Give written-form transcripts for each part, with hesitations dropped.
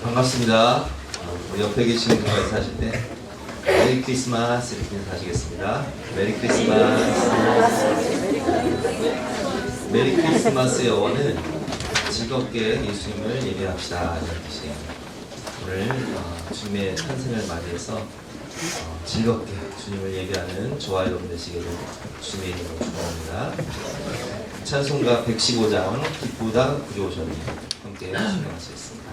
반갑습니다. 우리 옆에 계시는 분과 인사하실 때 메리 크리스마스 이렇게 인사하시겠습니다. 메리 크리스마스. 메리 크리스마스 영어는 즐겁게 예수님을 예배합시다 이런 뜻이에요. 오늘 주님의 탄생을 맞이해서 즐겁게 주님을 예배하는 저와 여러분 되시기를 주님의 이름으로 축원합니다. 찬송가 115장 기쁘다 구주오셨니 함께 신청하시겠습니다.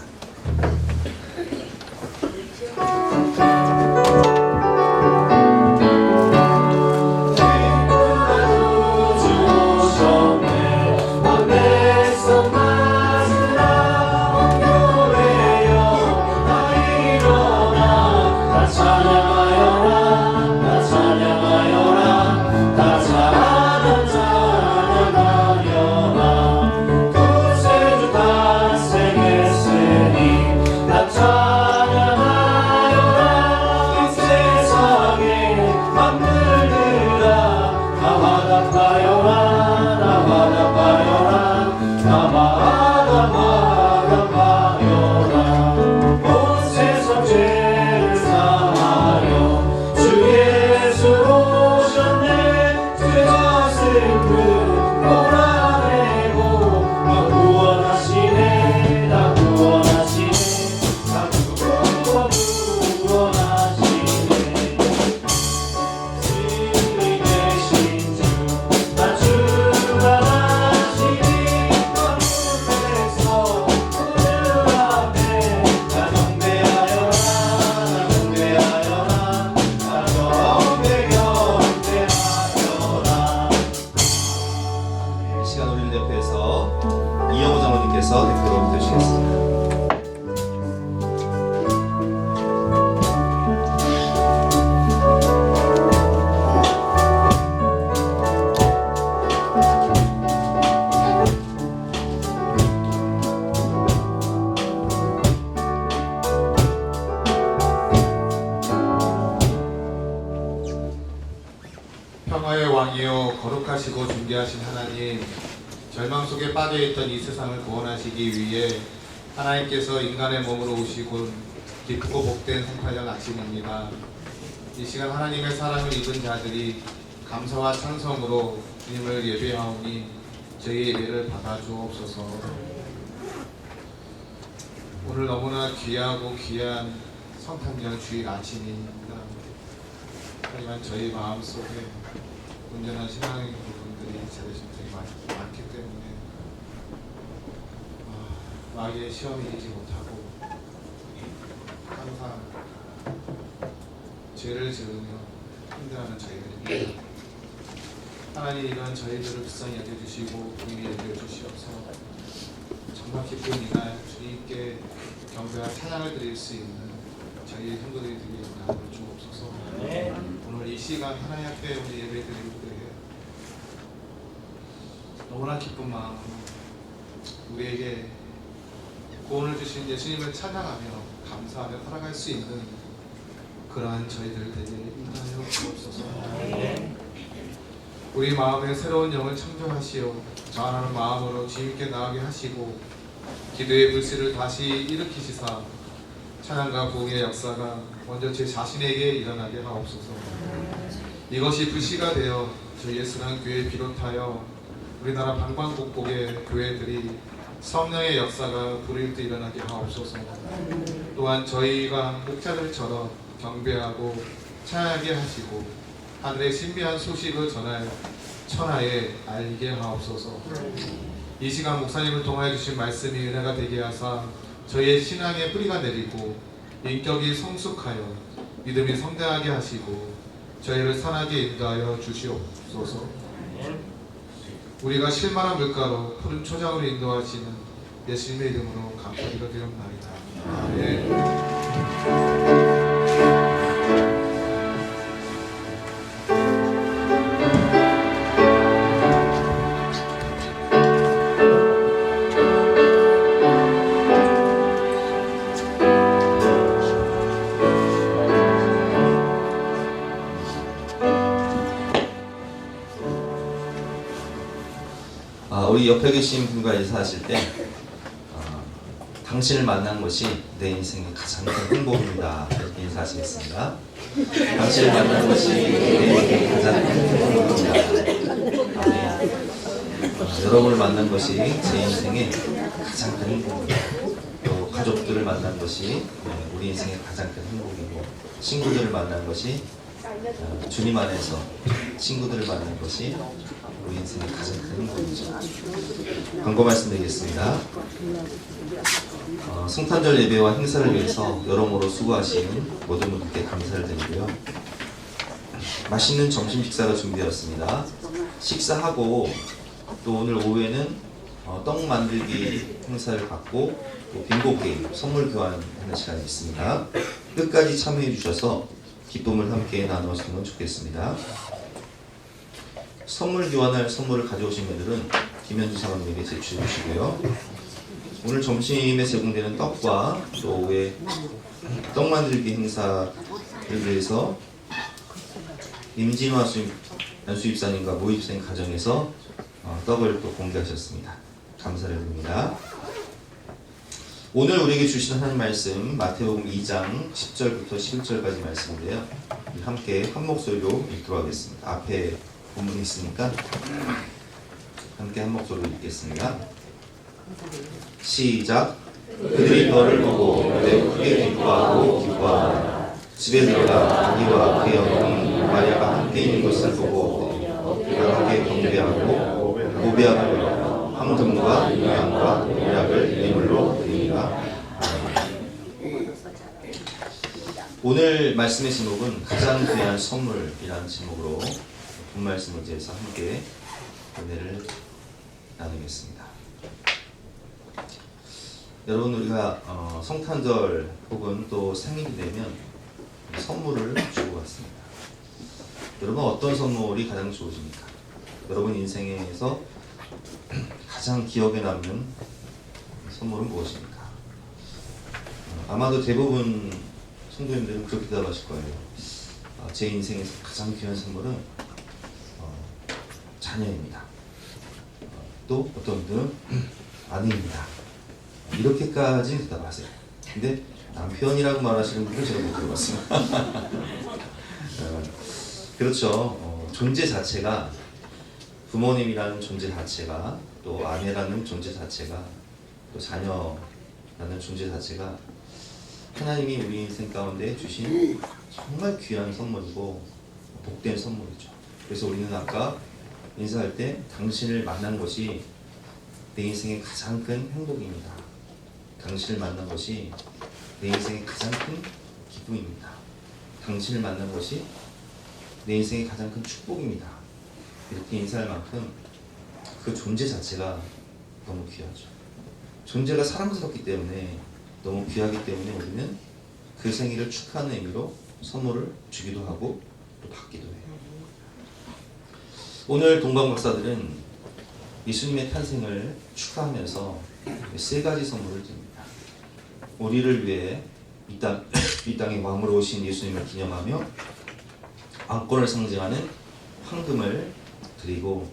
대표로 되시겠습니다. 평화의 왕이요 거룩하시고 존귀하신 하나님, 절망 속에 빠져있던 이 세상을 구원하시기 위해 하나님께서 인간의 몸으로 오시고 기쁘고 복된 성탄절 아침입니다. 이 시간 하나님의 사랑을 입은 자들이 감사와 찬송으로 주님을 예배하오니 저희 예배를 받아주옵소서. 오늘 너무나 귀하고 귀한 성탄절 주일 아침입니다. 하지만 저희 마음속에 온전한 신앙의 부분들이 제대로 많기 때문에 마귀의 시험에 이기지 못하고 항상 죄를 지으며 힘들어하는 저희들입니다. 하나님, 이런 저희들을 불쌍히 여겨주시고 긍휼히 여겨주시옵소서. 정말 기쁜 이날 주님께 경배와 찬양을 드릴 수 있는 저희 성도들이 되게 나를 주옵소서. 오늘 이 시간 하나님 앞에 우리 예배드리고 그래요. 너무나 기쁜 마음, 우리에게 구원을 주신 예수님을 찬양하며 감사하며 살아갈 수 있는 그러한 저희들 되게 인도하여 주옵소서. 우리 마음에 새로운 영을 창조하시어 자원하는 마음으로 주님께 나아가게 하시고 기도의 불씨를 다시 일으키시사 찬양과 부흥의 역사가 먼저 제 자신에게 일어나게 하옵소서. 이것이 불씨가 되어 저희 예수난 교회 비롯하여 우리나라 방방곡곡의 교회들이 성령의 역사가 불일 듯 일어나게 하옵소서. 또한 저희가 목자들처럼 경배하고 찬양하게 하시고 하늘의 신비한 소식을 전할 천하에 알게 하옵소서. 이 시간 목사님을 통하여 주신 말씀이 은혜가 되게 하사 저희의 신앙의 뿌리가 내리고 인격이 성숙하여 믿음이 성장하게 하시고 저희를 선하게 인도하여 주시옵소서. 우리가 실만한 물가로 푸른 초장으로 인도하시는 예수님의 이름으로 감사드려 드립니다. 아멘. 우리 옆에 계신 분과 인사하실 때 당신을 만난 것이 내 인생의 가장 큰 행복입니다. 이렇게 인사하시겠습니다. 당신을 만난 것이 내 인생의 가장 큰 행복입니다. 여러분을 만난 것이 제 인생의 가장 큰 행복입니다. 또 가족들을 만난 것이 우리 인생의 가장 큰 행복이고, 친구들을 만난 것이 주님 안에서 친구들을 만난 것이 우리 인생의 가장 큰 행복이죠. 광고 말씀드리겠습니다. 성탄절 예배와 행사를 위해서 여러모로 수고하신 모든 분들께 감사를 드리고요. 맛있는 점심 식사가 준비되었습니다. 식사하고 또 오늘 오후에는 떡 만들기 행사를 갖고 또 빙고 게임, 선물 교환하는 시간이 있습니다. 끝까지 참여해 주셔서 기쁨을 함께 나누었으면 좋겠습니다. 선물 교환할 선물을 가져오신 분들은 김현주 사관님에게 제출해 주시고요. 오늘 점심에 제공되는 떡과 또 오후에 떡 만들기 행사를 위해서 임진화 연수입사님과 모입생 가정에서 떡을 또 공개하셨습니다. 감사를 드립니다. 오늘 우리에게 주신 하나님 말씀 마태복음 2장 10절부터 11절까지 말씀인데요. 함께 한 목소리로 읽도록 하겠습니다. 앞에 본문이 있으니까 함께 한 목소리로 읽겠습니다. 시작. 그들이 너를 보고 매우 크게 기뻐하고 기뻐하라. 집에 들어가 자기와 그의 어머니 마리아가 함께 있는 것을 보고 함께 경배하고 고배함을 황금과 유향과 모략을 예물로 드리니라. 오늘 말씀의 제목은 가장 귀한 선물이라는 제목으로 본 말씀을 위해서 함께 은혜를 나누겠습니다. 여러분, 우리가 성탄절 혹은 또 생일이 되면 선물을 주고 왔습니다. 여러분, 어떤 선물이 가장 좋으십니까? 여러분 인생에서 가장 기억에 남는 선물은 무엇입니까? 아마도 대부분 성도님들은 그렇게 대답하실 거예요. 제 인생에서 가장 귀한 선물은 자녀입니다. 또 어떤 분들은 아내입니다. 이렇게까지 대답하세요. 근데 남편이라고 말하시는 분은 제가 못 들어봤습니다. 그렇죠. 존재 자체가, 부모님이라는 존재 자체가, 또 아내라는 존재 자체가, 또 자녀라는 존재 자체가 하나님이 우리 인생 가운데 주신 정말 귀한 선물이고 복된 선물이죠. 그래서 우리는 아까 인사할 때 당신을 만난 것이 내 인생의 가장 큰 행복입니다. 당신을 만난 것이 내 인생의 가장 큰 기쁨입니다. 당신을 만난 것이 내 인생의 가장 큰 축복입니다. 이렇게 인사할 만큼 그 존재 자체가 너무 귀하죠. 존재가 사랑스럽기 때문에, 너무 귀하기 때문에 우리는 그 생일을 축하하는 의미로 선물을 주기도 하고 또 받기도 해요. 오늘 동방 박사들은 예수님의 탄생을 축하하면서 세 가지 선물을 드립니다. 우리를 위해 이 땅에 왕으로 오신 예수님을 기념하며 왕권을 상징하는 황금을 드리고,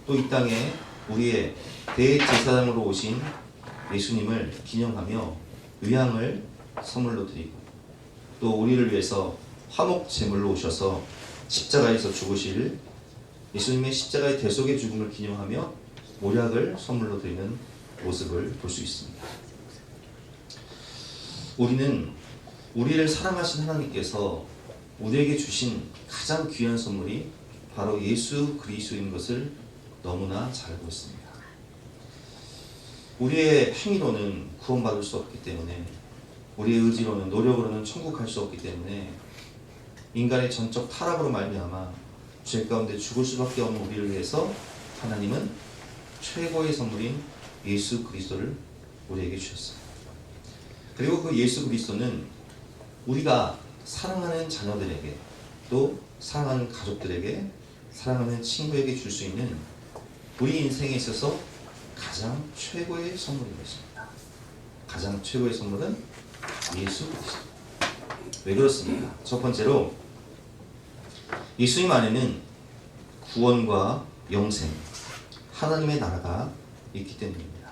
또 이 땅에 우리의 대제사장으로 오신 예수님을 기념하며 의향을 선물로 드리고, 또 우리를 위해서 화목 제물로 오셔서 십자가에서 죽으실 예수님의 십자가의 대속의 죽음을 기념하며 모략을 선물로 드리는 모습을 볼 수 있습니다. 우리는 우리를 사랑하신 하나님께서 우리에게 주신 가장 귀한 선물이 바로 예수 그리스도인 것을 너무나 잘 알고 있습니다. 우리의 행위로는 구원받을 수 없기 때문에, 우리의 의지로는, 노력으로는 천국 갈 수 없기 때문에 인간의 전적 타락으로 말미암아 죄 가운데 죽을 수밖에 없는 우리를 위해서 하나님은 최고의 선물인 예수 그리스도를 우리에게 주셨어요. 그리고 그 예수 그리스도는 우리가 사랑하는 자녀들에게, 또 사랑하는 가족들에게, 사랑하는 친구에게 줄 수 있는 우리 인생에 있어서 가장 최고의 선물인 것입니다. 가장 최고의 선물은 예수 그리스도. 왜 그렇습니까? 첫 번째로 예수님 안에는 구원과 영생, 하나님의 나라가 있기 때문입니다.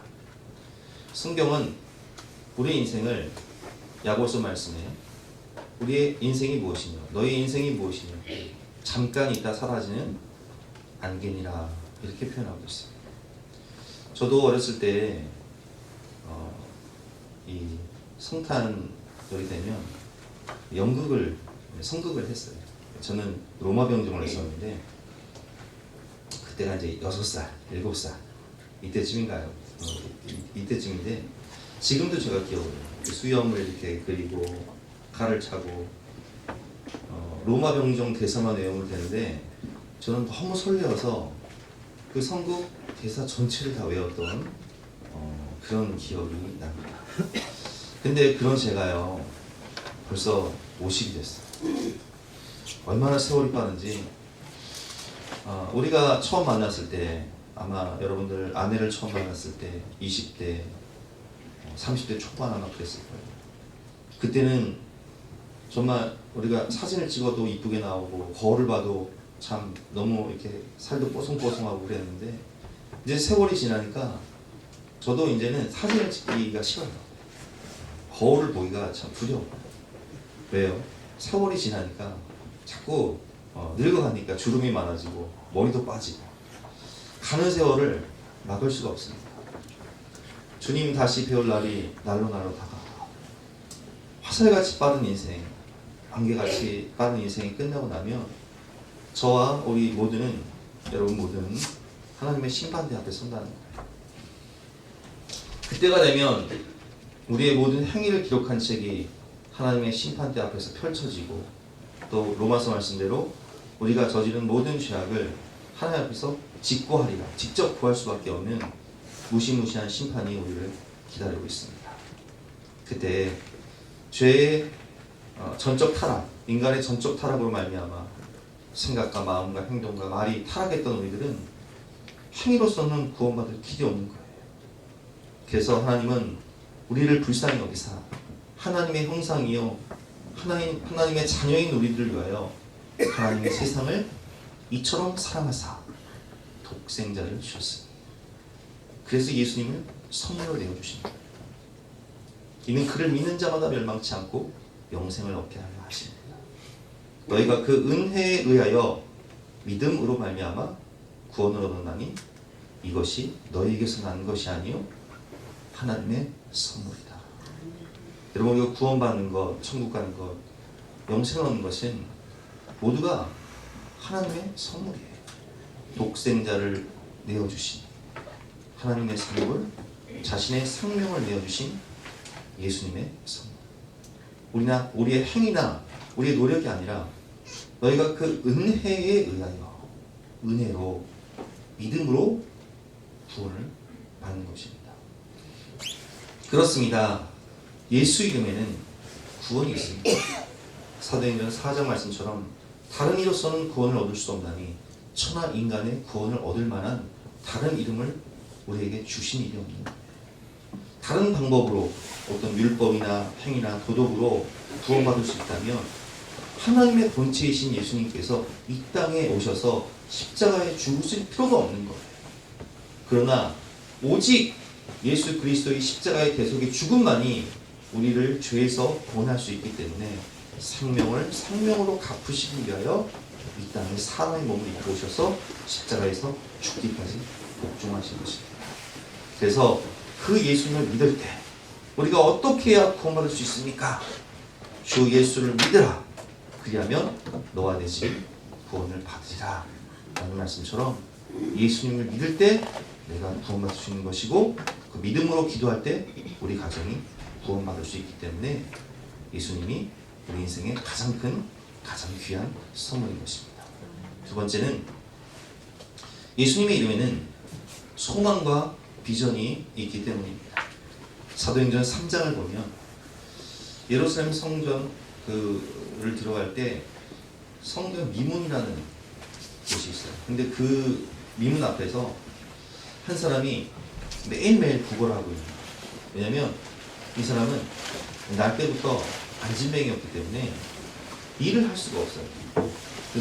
성경은 우리의 인생을 야고보서 말씀에 우리의 인생이 무엇이냐, 너의 인생이 무엇이냐, 잠깐 있다 사라지는 안개니라 이렇게 표현하고 있어요. 저도 어렸을 때 이 성탄절이 되면 성극을 했어요. 저는 로마 병정을 했었는데 그때가 이제 6살, 7살 이때쯤인가요? 이때쯤인데 지금도 제가 기억을 해요. 수염을 이렇게 그리고 칼을 차고 로마 병정 대사만 외우면 되는데 저는 너무 설레어서 그 성극 대사 전체를 다 외웠던 그런 기억이 납니다. 근데 그런 제가요 벌써 50이 됐어요. 얼마나 세월이 빠른지. 우리가 처음 만났을 때 아마 여러분들 아내를 처음 만났을 때 20대 30대 초반 아마 그랬을 거예요. 그때는 정말 우리가 사진을 찍어도 이쁘게 나오고 거울을 봐도 참 너무 이렇게 살도 뽀송뽀송하고 그랬는데 이제 세월이 지나니까 저도 이제는 사진을 찍기가 싫어요. 거울을 보기가 참 두려워요. 왜요? 세월이 지나니까 자꾸 늙어가니까 주름이 많아지고 머리도 빠지고 가는 세월을 막을 수가 없습니다. 주님 다시 배울 날이 날로 다가와 화살같이 빠른 인생, 안개같이 빠른 인생이 끝나고 나면 저와 우리 모두는, 여러분 모두는 하나님의 심판대 앞에 선다는 거예요. 그때가 되면 우리의 모든 행위를 기록한 책이 하나님의 심판대 앞에서 펼쳐지고 또 로마서 말씀대로 우리가 저지른 모든 죄악을 하나님 앞에서 직고하리라, 직접 구할 수밖에 없는 무시무시한 심판이 우리를 기다리고 있습니다. 그때 죄의 전적 타락, 인간의 전적 타락으로 말미암아 생각과 마음과 행동과 말이 타락했던 우리들은 행위로서는 구원받을 길이 없는 거예요. 그래서 하나님은 우리를 불쌍히 여기사 하나님의 형상이요 하나님의 자녀인 우리들을 위하여 하나님의 세상을 이처럼 사랑하사 독생자를 주셨습니다. 그래서 예수님을 선물로 내어주십니다. 이는 그를 믿는 자마다 멸망치 않고 영생을 얻게 하려 하십니다. 너희가 그 은혜에 의하여 믿음으로 말미암아 구원을 얻었나니 이것이 너희에게서 난 것이 아니요 하나님의 선물이다. 여러분, 이거 구원받는 것, 천국 가는 것, 영생을 얻는 것은 모두가 하나님의 선물이에요. 독생자를 내어주신 하나님의 선물, 자신의 생명을 내어주신 예수님의 선물. 우리의 행위나 우리의 노력이 아니라 너희가 그 은혜에 의하여 은혜로 믿음으로 구원을 받는 것입니다. 그렇습니다. 예수 이름에는 구원이 있습니다. 사도행전 4장 말씀처럼 다른 이로서는 구원을 얻을 수 없나니 천하 인간의 구원을 얻을 만한 다른 이름을 우리에게 주신 일이 없는 거예요. 다른 방법으로 어떤 율법이나 행위나 도덕으로 구원받을 수 있다면 하나님의 본체이신 예수님께서 이 땅에 오셔서 십자가에 죽으실 필요가 없는 거예요. 그러나 오직 예수 그리스도의 십자가의 대속의 죽음만이 우리를 죄에서 구원할 수 있기 때문에 생명을 생명으로 갚으시기 위하여 이 땅에 사람의 몸을 입고 오셔서 십자가에서 죽기까지 복종하신 것입니다. 그래서 그 예수님을 믿을 때 우리가 어떻게 해야 구원받을 수 있습니까? 주 예수를 믿으라. 그리하면 너와 내 집 구원을 받으리라 라는 말씀처럼 예수님을 믿을 때 내가 구원받을 수 있는 것이고 그 믿음으로 기도할 때 우리 가정이 구원받을 수 있기 때문에 예수님이 우리 인생의 가장 큰, 가장 귀한 선물인 것입니다. 두 번째는 예수님의 이름에는 소망과 비전이 있기 때문입니다. 사도행전 3장을 보면 예루살렘 성전을 들어갈 때 성전 미문이라는 곳이 있어요. 근데 그 미문 앞에서 한 사람이 매일매일 구걸을 하고 있는 거예요. 왜냐하면 이 사람은 날 때부터 안진뱅이였기 때문에 일을 할 수가 없어요.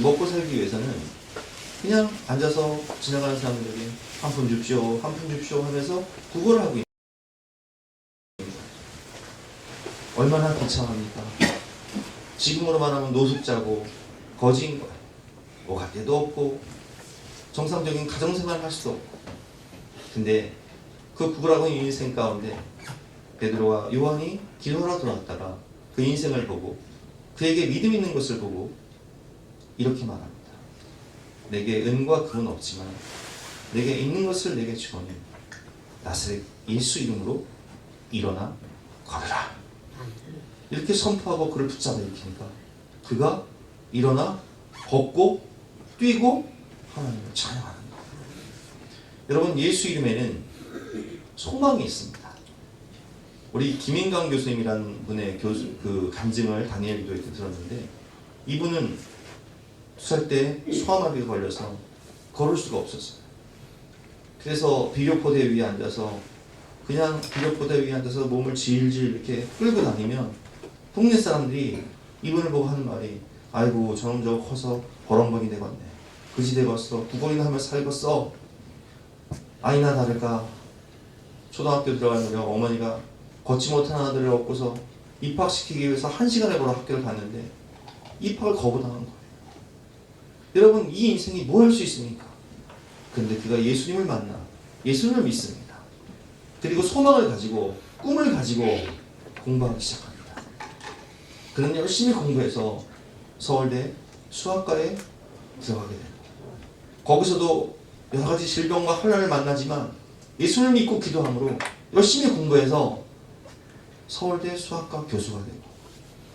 먹고 살기 위해서는 그냥 앉아서 지나가는 사람들에게 한 푼 줍쇼, 한 푼 줍쇼 하면서 구걸을 하고 있는 거예요. 얼마나 비참합니까? 지금으로 말하면 노숙자고 거지인 거예요. 뭐 갈 데도 없고 정상적인 가정생활을 할 수도 없고. 근데 그 구부러진 인생 가운데 베드로와 요한이 기도하러 들어왔다가 그 인생을 보고 그에게 믿음 있는 것을 보고 이렇게 말합니다. 내게 은과 금은 없지만 내게 있는 것을 내게 주오니 나사렛 예수 이름으로 일어나 걸으라. 이렇게 선포하고 그를 붙잡아 일으키니까 그가 일어나 걷고 뛰고 하나님을 찬양하는 거예요. 여러분, 예수 이름에는 소망이 있습니다. 우리 김인강 교수님이라는 분의 그 간증을 다니엘 기도회 때 들었는데, 이분은 2살 때 소아마비가 걸려서 걸을 수가 없었어요. 그래서 비료포대 위에 앉아서 그냥 비료포대 위에 앉아서 몸을 질질 이렇게 끌고 다니면 동네 사람들이 이분을 보고 하는 말이, 아이고 저놈 저거 커서 버렁벙이 되겠네, 그지 되겠어, 구걸이나 하면 살겠어. 아니나 다를까 초등학교 들어가는 무렵 어머니가 걷지 못한 아들을 얻고서 입학시키기 위해서 1시간에 걸어 학교를 갔는데 입학을 거부당한 거예요. 여러분, 이 인생이 뭘 할 수 있습니까? 근데 그가 예수님을 만나 예수님을 믿습니다. 그리고 소망을 가지고 꿈을 가지고 공부하기 시작합니다. 그는 열심히 공부해서 서울대 수학과에 들어가게 됩니다. 거기서도 여러 가지 질병과 환난을 만나지만 예수를 믿고 기도함으로 열심히 공부해서 서울대 수학과 교수가 되고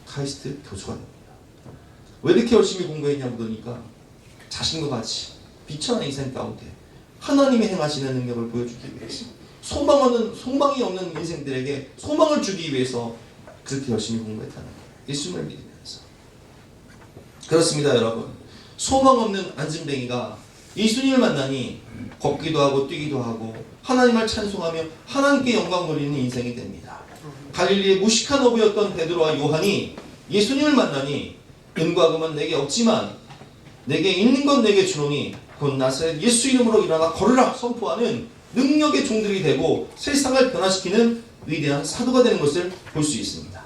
카이스트 교수가 됩니다. 왜 이렇게 열심히 공부했냐 물으니까 자신과 같이 비천한 인생 가운데 하나님이 행하시는 능력을 보여주기 위해서, 소망이 없는 인생들에게 소망을 주기 위해서 그렇게 열심히 공부했다는 거예요. 예수님을 믿으면서. 그렇습니다, 여러분. 소망 없는 안진뱅이가 예수님을 만나니 걷기도 하고 뛰기도 하고 하나님을 찬송하며 하나님께 영광 돌리는 인생이 됩니다. 갈릴리의 무식한 어부였던 베드로와 요한이 예수님을 만나니 은과 금은 내게 없지만 내게 있는 건 내게 주노니 곧 나사렛 예수 이름으로 일어나 걸으라 선포하는 능력의 종들이 되고 세상을 변화시키는 위대한 사도가 되는 것을 볼 수 있습니다.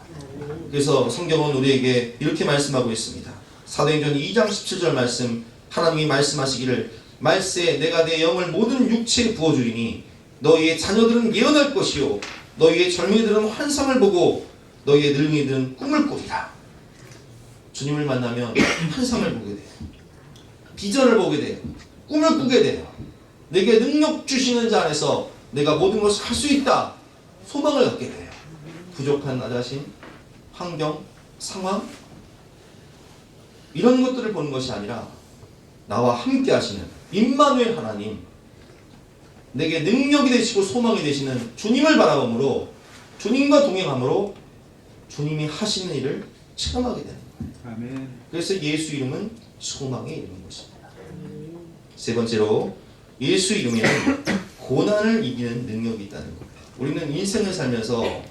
그래서 성경은 우리에게 이렇게 말씀하고 있습니다. 사도행전 2장 17절 말씀, 하나님이 말씀하시기를 말세 내가 내 영을 모든 육체에 부어주리니 너희의 자녀들은 예언할 것이요 너희의 젊은이들은 환상을 보고 너희의 늙은이들은 꿈을 꾸리라. 주님을 만나면 환상을 보게 돼요. 비전을 보게 돼요. 꿈을 꾸게 돼요. 내게 능력 주시는 자 안에서 내가 모든 것을 할 수 있다. 소망을 갖게 돼요. 부족한 나 자신, 환경, 상황 이런 것들을 보는 것이 아니라 나와 함께 하시는 임마누엘 하나님, 내게 능력이 되시고 소망이 되시는 주님을 바라봄으로, 주님과 동행함으로 주님이 하시는 일을 체험하게 되는 거예요. 아멘. 그래서 예수 이름은 소망의 이름인 것입니다. 세 번째로, 예수 이름에는 고난을 이기는 능력이 있다는 거예요. 우리는 인생을 살면서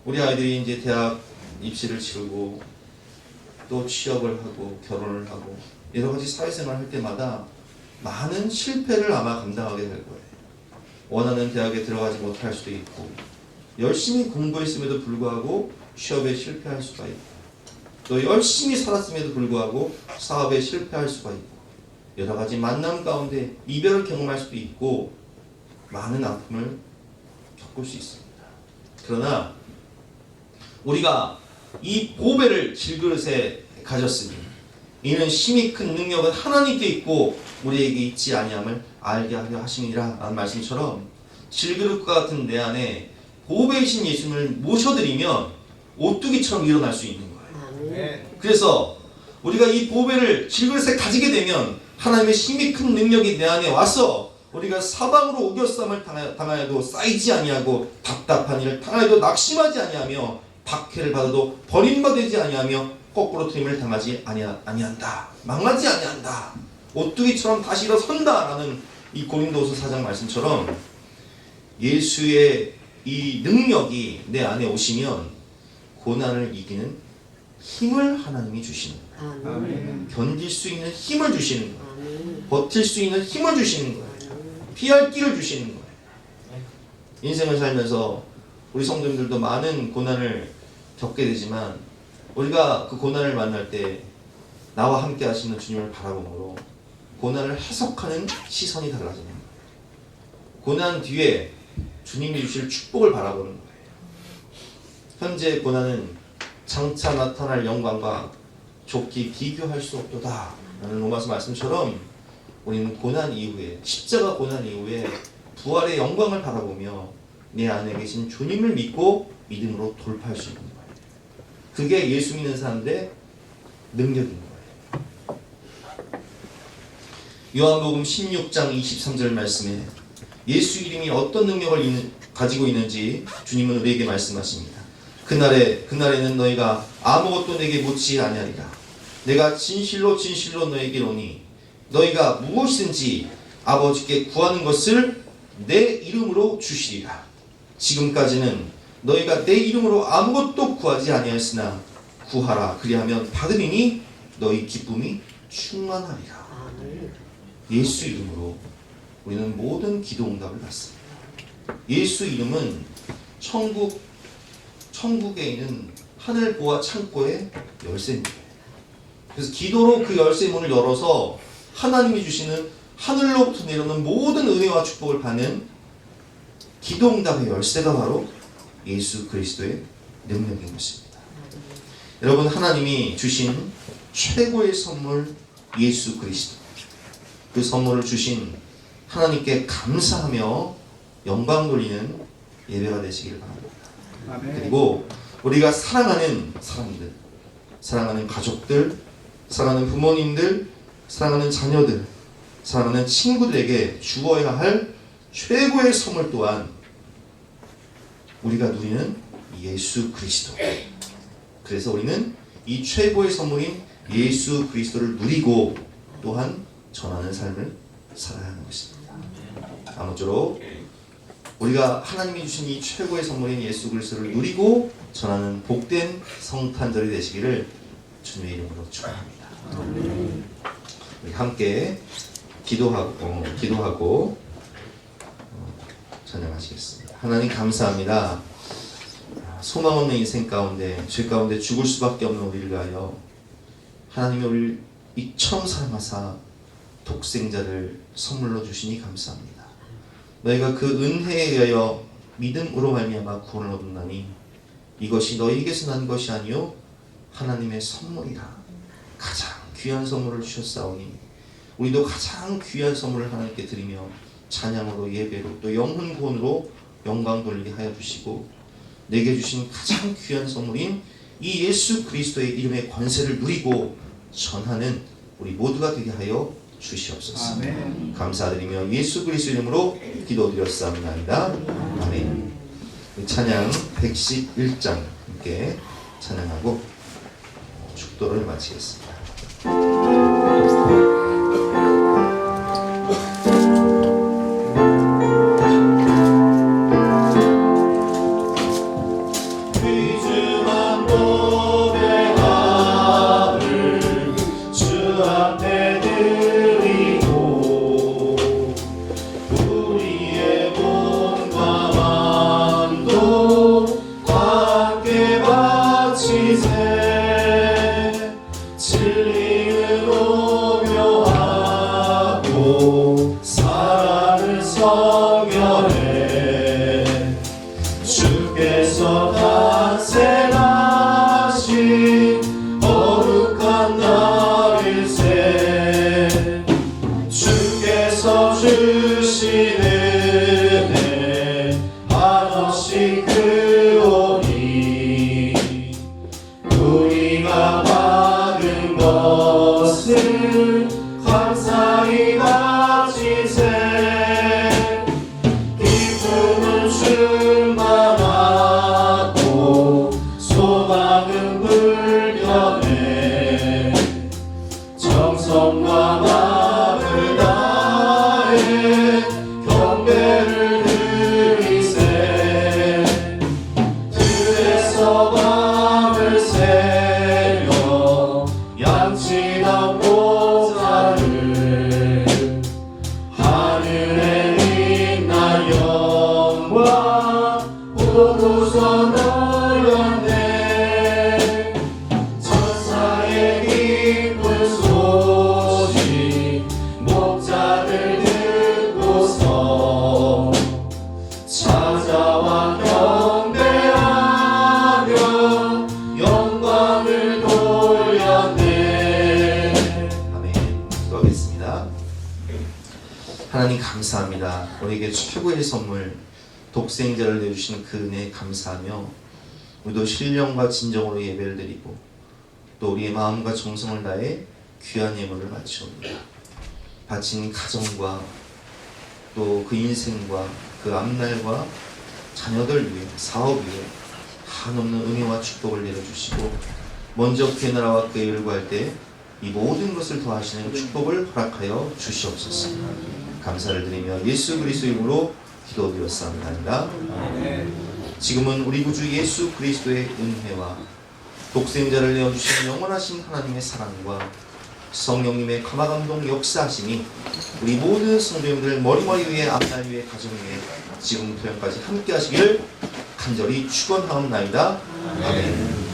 우리 아이들이 이제 대학 입시를 치르고 또 취업을 하고 결혼을 하고 여러 가지 사회생활을 할 때마다 많은 실패를 아마 감당하게 될 거예요. 원하는 대학에 들어가지 못할 수도 있고, 열심히 공부했음에도 불구하고 취업에 실패할 수가 있고, 또 열심히 살았음에도 불구하고 사업에 실패할 수가 있고, 여러 가지 만남 가운데 이별을 경험할 수도 있고, 많은 아픔을 겪을 수 있습니다. 그러나 우리가 이 보배를 질그릇에 가졌으니 이는 심히 큰 능력은 하나님께 있고 우리에게 있지 아니함을 알게 하려 하심이라 라는 말씀처럼, 질그릇과 같은 내 안에 보배이신 예수님을 모셔드리면 오뚜기처럼 일어날 수 있는 거예요. 그래서 우리가 이 보배를 질그릇에 가지게 되면 하나님의 심히 큰 능력이 내 안에 와서 우리가 사방으로 우겨쌈을 당하여도 쌓이지 아니하고, 답답한 일을 당하여도 낙심하지 아니하며, 박해를 받아도 버림받지 아니하며, 거꾸로 트림을 당하지 아니한다, 망하지 아니한다, 오뚜기처럼 다시 일어선다 라는 이 고린도후서 4장 말씀처럼 예수의 이 능력이 내 안에 오시면 고난을 이기는 힘을 하나님이 주시는 거예요. 아멘. 견딜 수 있는 힘을 주시는 거예요. 버틸 수 있는 힘을 주시는 거예요. 피할 길을 주시는 거예요. 인생을 살면서 우리 성도님들도 많은 고난을 겪게 되지만 우리가 그 고난을 만날 때 나와 함께 하시는 주님을 바라보므로 고난을 해석하는 시선이 달라지는 거예요. 고난 뒤에 주님이 주실 축복을 바라보는 거예요. 현재 고난은 장차 나타날 영광과 좋게 비교할 수 없도다 라는 로마서 말씀처럼 우리는 고난 이후에, 십자가 고난 이후에 부활의 영광을 바라보며 내 안에 계신 주님을 믿고 믿음으로 돌파할 수 있는 거예요. 그게 예수 믿는 사람들의 능력인 거예요. 요한복음 16장 23절 말씀에 예수 이름이 어떤 능력을 가지고 있는지 주님은 우리에게 말씀하십니다. 그날에는 너희가 아무것도 내게 묻지 아니하리라. 내가 진실로 진실로 너에게 이르노니 너희가 무엇이든지 아버지께 구하는 것을 내 이름으로 주시리라. 지금까지는 너희가 내 이름으로 아무것도 구하지 아니하였으나 구하라 그리하면 받으리니 너희 기쁨이 충만하리라. 예수 이름으로 우리는 모든 기도 응답을 받습니다. 예수 이름은 천국에 있는 하늘 보아 창고의 열쇠입니다. 그래서 기도로 그 열쇠 문을 열어서 하나님이 주시는 하늘로부터 내려오는 모든 은혜와 축복을 받는 기도 응답의 열쇠가 바로 예수 그리스도의 능력인 것입니다. 여러분, 하나님이 주신 최고의 선물 예수 그리스도, 그 선물을 주신 하나님께 감사하며 영광 돌리는 예배가 되시기를 바랍니다. 아멘. 그리고 우리가 사랑하는 사람들, 사랑하는 가족들, 사랑하는 부모님들, 사랑하는 자녀들, 사랑하는 친구들에게 주어야 할 최고의 선물 또한 우리가 누리는 예수 그리스도. 그래서 우리는 이 최고의 선물인 예수 그리스도를 누리고 또한 전하는 삶을 살아야 하는 것입니다. 아무쪼록 우리가 하나님이 주신 이 최고의 선물인 예수 그리스도를 누리고 전하는 복된 성탄절이 되시기를 주님의 이름으로 축원합니다. 우리 함께 기도하고 찬양하시겠습니다. 하나님 감사합니다. 소망 없는 인생 가운데, 죄 가운데 죽을 수밖에 없는 우리를 위하여 하나님이 우리를 이처럼 사랑하사 독생자를 선물로 주시니 감사합니다. 너희가 그 은혜에 의하여 믿음으로 말미암아 구원을 얻었나니 이것이 너희에게서 난 것이 아니요 하나님의 선물이라. 가장 귀한 선물을 주셨사오니 우리도 가장 귀한 선물을 하나님께 드리며 찬양으로 예배로 또 영혼 구원으로 영광 돌리게 하여 주시고 내게 주신 가장 귀한 선물인 이 예수 그리스도의 이름의 권세를 누리고 전하는 우리 모두가 되게 하여 주시옵소서. 아멘. 감사드리며 예수 그리스도 이름으로 기도드렸사옵나이다. 아멘. 찬양 111장 함께 찬양하고 축도를 마치겠습니다. 충만하고 소망은 불 하나님 감사합니다. 우리에게 최고의 선물 독생자를 내주신 그 은혜에 감사하며 우리도 신령과 진정으로 예배를 드리고 또 우리의 마음과 정성을 다해 귀한 예물을 바치옵니다. 바친 가정과 또 그 인생과 그 앞날과 자녀들 위해 사업 위해 한없는 은혜와 축복을 내려주시고 먼저 그의 나라와 그의 일을 구할 때 이 모든 것을 더하시는 축복을 허락하여 주시옵소서. 감사를 드리며 예수 그리스도 이름으로 기도드렸사옵나이다. 지금은 우리 구주 예수 그리스도의 은혜와 독생자를 내어주신 영원하신 하나님의 사랑과 성령님의 감화감동 역사하심이 우리 모든 성도님들 머리머리 위에 앞날 위에 가정 위에 지금부터 영까지 함께 하시기를 간절히 축원하옵나이다. 아멘.